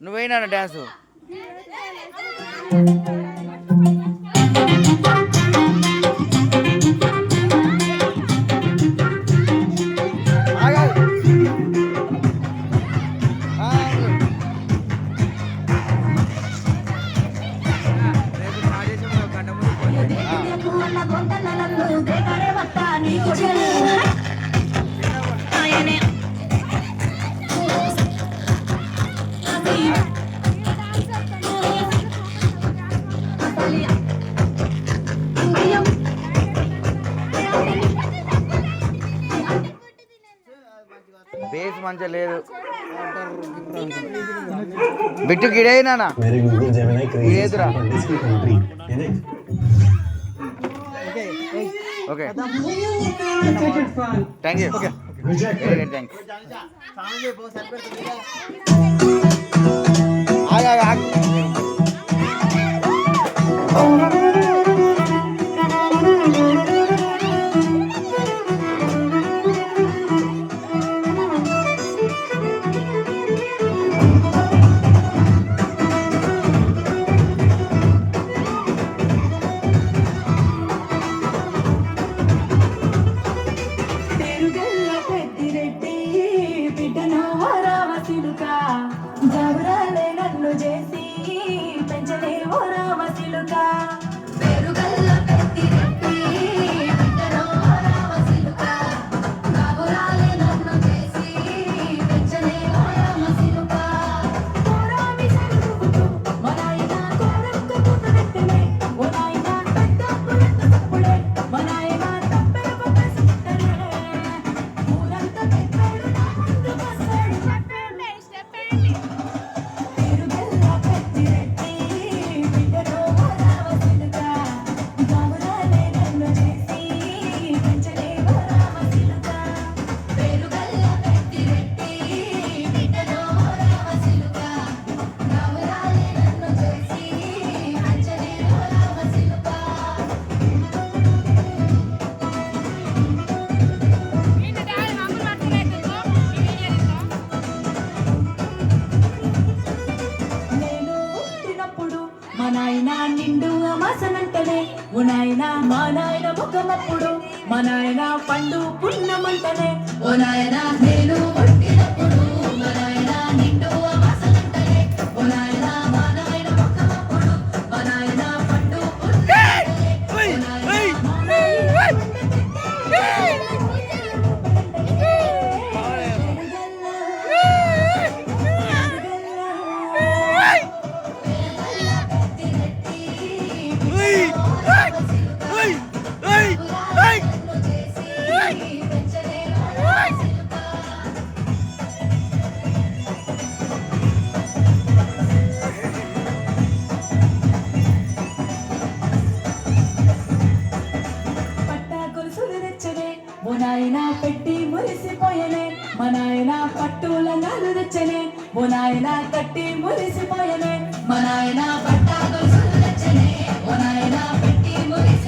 నువ్వేనా dance base మంచిగా లేదు బిట్టు గిడేనా గిడేదురా okay thank you very good thanks మా నాయన ముఖమప్పుడు మా నాయన పండు పున్నమంటనే ఓ నాయన నేను పుట్టినప్పుడు మా నాయన నిండు అమాసనంటనే ఓ నాయన మా నాయన ముఖమప్పుడు మా నాయన పండు పున్నమంటనే ఓ నాయన మా నాయన పెట్టి మురిసిపోయనే మా నాయన పట్టుల నాలు తెచ్చనే ఓ నాయన కట్టి మురిసిపోయనే మా నాయన పట్టా గొలుసులు తెచ్చనే ఓ నాయన పెట్టి మురిసి